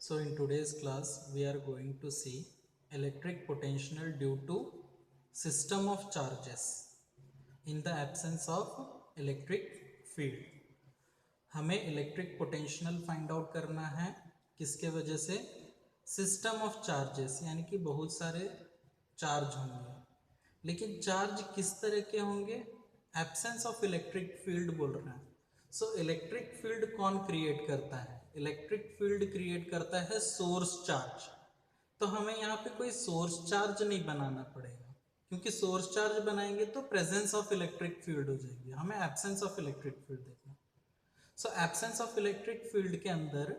So in today's class we are going to see electric potential due to system of charges in the absence of electric field. हमें electric potential find out करना है किसके वजह से, system of charges, यानी कि बहुत सारे चार्ज होंगे, लेकिन चार्ज किस तरह के होंगे, एब्सेंस ऑफ इलेक्ट्रिक फील्ड बोल रहे हैं। सो इलेक्ट्रिक फील्ड कौन क्रिएट करता है, इलेक्ट्रिक फील्ड क्रिएट करता है सोर्स चार्ज। तो हमें यहाँ पे कोई सोर्स चार्ज नहीं बनाना पड़ेगा, क्योंकि सोर्स चार्ज बनाएंगे तो प्रेजेंस ऑफ इलेक्ट्रिक फील्ड हो जाएगी, हमें एब्सेंस ऑफ इलेक्ट्रिक फील्ड देखना। सो एब्सेंस ऑफ इलेक्ट्रिक फील्ड के अंदर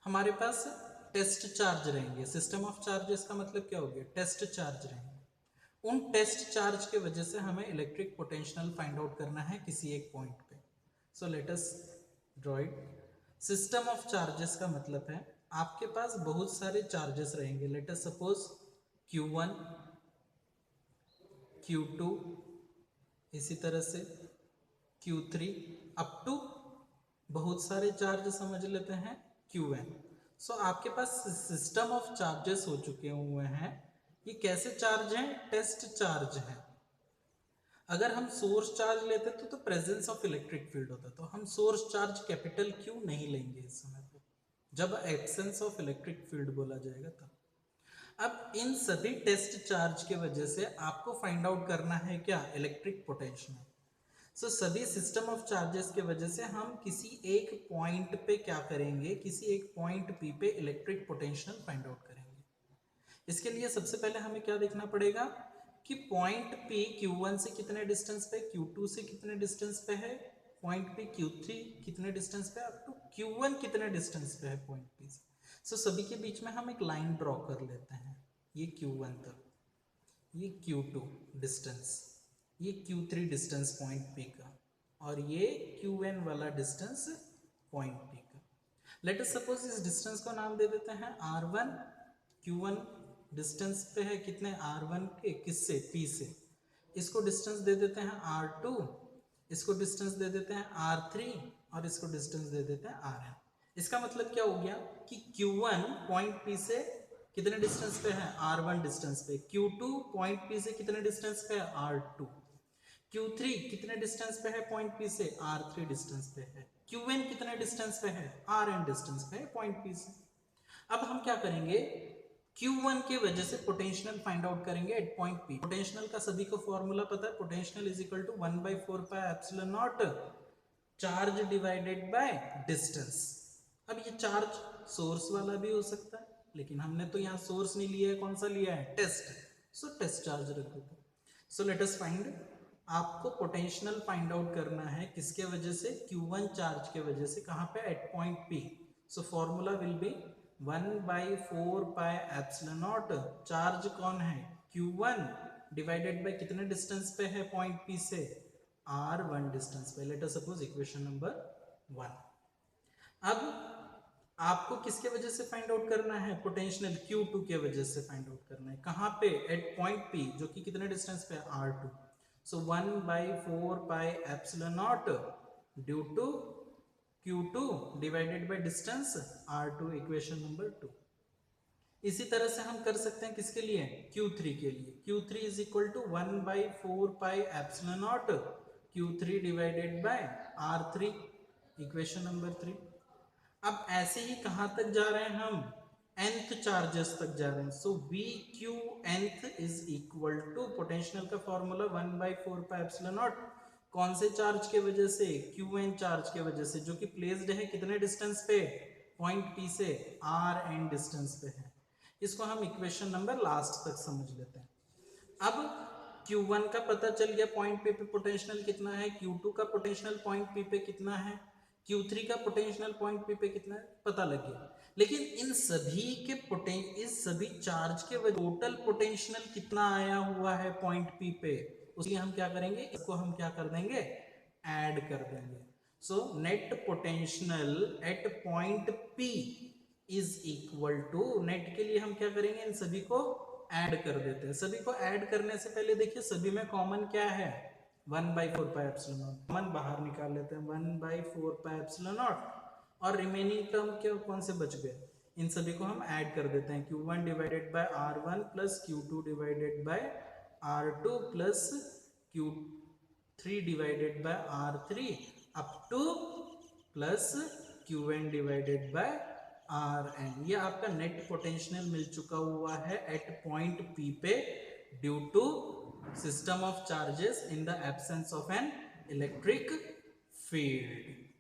हमारे पास टेस्ट चार्ज रहेंगे। सिस्टम ऑफ चार्जेस का मतलब क्या हो गया, टेस्ट चार्ज रहेंगे। उन टेस्ट चार्ज के वजह से हमें इलेक्ट्रिक पोटेंशियल फाइंड आउट करना है किसी एक पॉइंट पे। So let us draw it. System of charges का मतलब है आपके पास बहुत सारे चार्जेस रहेंगे। Let us suppose Q1, Q2, इसी तरह से Q3 अप टू बहुत सारे चार्ज समझ लेते हैं Qn। सो आपके पास सिस्टम ऑफ चार्जेस हो चुके हुए हैं। ये कैसे चार्ज हैं, टेस्ट चार्ज है। अगर हम सोर्स चार्ज लेते तो प्रेजेंस ऑफ इलेक्ट्रिक फील्ड होता, तो हम सोर्स चार्ज कैपिटल Q नहीं लेंगे इस समय पे, जब एब्सेंस ऑफ इलेक्ट्रिक फील्ड बोला जाएगा तब। अब इन सभी टेस्ट चार्ज के वजह से आपको फाइंड आउट करना है क्या, इलेक्ट्रिक पोटेंशियल। सो सभी सिस्टम ऑफ चार्जेस के वजह से हम किसी एक पॉइंट पे क्या करेंगे, किसी एक पॉइंट P पे इलेक्ट्रिक पोटेंशियल फाइंड आउट करेंगे। इसके लिए सबसे पहले हमें क्या देखना पड़ेगा कि पॉइंट P Q1 से कितने डिस्टेंस पे, Q2 से कितने डिस्टेंस पे है, पॉइंट P Q3 कितने डिस्टेंस पे, अप टू Q1 कितने डिस्टेंस पे है पॉइंट P से। सो सभी के बीच में हम एक लाइन ड्रॉ कर लेते हैं, ये Q1 तक, ये Q2 डिस्टेंस, ये Q3 डिस्टेंस पॉइंट P का, और ये Qn वाला डिस्टेंस पॉइंट P का। लेट अस सपोज इस डिस्टेंस को नाम दे देते हैं R1। Q1 डिस्टेंस पे है कितने, R1 के, किससे, P से। इसको डिस्टेंस दे देते हैं R2, इसको डिस्टेंस दे देते हैं R3, और इसको डिस्टेंस दे देते हैं Rn। इसका मतलब क्या हो गया कि Q1 पॉइंट P से कितने डिस्टेंस पे है, R1 डिस्टेंस पे, Q2 पॉइंट P से कितने डिस्टेंस पे है, R2, Q3 कितने डिस्टेंस पे है पॉइंट P से, R3 डिस्टेंस पे है, Qn कितने डिस्टेंस पे है, Rn डिस्टेंस पे है पॉइंट P से। अब हम क्या करेंगे, Q1 के वजह से पोटेंशियल फाइंड आउट करेंगे एट पॉइंट P। पोटेंशियल का सभी को फॉर्मूला पता है, potential is equal to 1/4 pi epsilon naught charge divided by distance. अब ये चार्ज सोर्स वाला भी हो सकता है, लेकिन हमने तो यहाँ सोर्स नहीं लिया है, कौन सा लिया है, टेस्ट। सो टेस्ट चार्ज रख दो। सो लेट अस फाइंड, आपको पोटेंशियल फाइंड आउट करना है किसके वजह से, Q1 चार्ज के वजह से, कहाँ पे, at point P। So formula will be 1/4 pi epsilon naught, charge कौन है, Q1, डिवाइडेड बाय कितने डिस्टेंस पे है पॉइंट P से, R1 डिस्टेंस पे। Let us suppose equation number 1। अब आपको किसके वजह से फाइंड आउट करना है, पोटेंशियल Q2 के वजह से फाइंड आउट करना है, कहाँ पे, एट पॉइंट P, जो कि कितने डिस्टेंस पे, R2। So 1/4 pi epsilon naught due to Q2 divided by distance R2, equation number 2। इसी तरह से हम कर सकते हैं किसके लिए, Q3 के लिए। Q3 is equal to 1/4 pi epsilon naught Q3 divided by R3, equation number 3। अब ऐसे ही कहां तक जा रहे हैं हम, nth चार्जेस तक जा रहे हैं। So V Q nth is equal to, potential का फॉर्मूला 1/4 पाई एप्सिलॉन नॉट, कौन से चार्ज के वजह से, Qn चार्ज के वजह से, जो कि प्लेस्ड है कितने डिस्टेंस पे, पॉइंट P से, Rn डिस्टेंस पे है। इसको हम इक्वेशन नंबर लास्ट तक समझ लेते हैं। अब Q1 का पता चल गया पॉइंट P पे पोटेंशियल कितना है, Q2 का पोटेंशियल पॉइंट P पे कितना है, Q3 का पोटेंशियल पॉइंट P पे कितना है, पता लग गया। लेकिन इन सभी के इस सभी चार्ज के वजह टोटल पोटेंशियल कितना आया हुआ है पॉइंट P पे, उसलिए हम क्या करेंगे, इसको हम क्या कर देंगे, ऐड कर देंगे। So net potential at point P is equal to, net के लिए हम क्या करेंगे, इन सभी को ऐड कर देते हैं। सभी को ऐड करने से पहले देखिए सभी में कॉमन क्या है, 1/4 पाई एप्सिलॉन नॉट, कॉमन बाहर निकाल लेते हैं, 1/4 पाई एप्सिलॉन नॉट और रिमेनिंग टर्म क्या कौन से बच गए, इन सभी को हम ऐड कर देते हैं, Q1 divided by R1 plus Q2 divided by R2 plus Q3 divided by R3 up to plus Qn divided by Rn। ये आपका नेट पोटेंशियल मिल चुका हुआ है एट पॉइंट P पे due to system of charges in the absence of an electric field.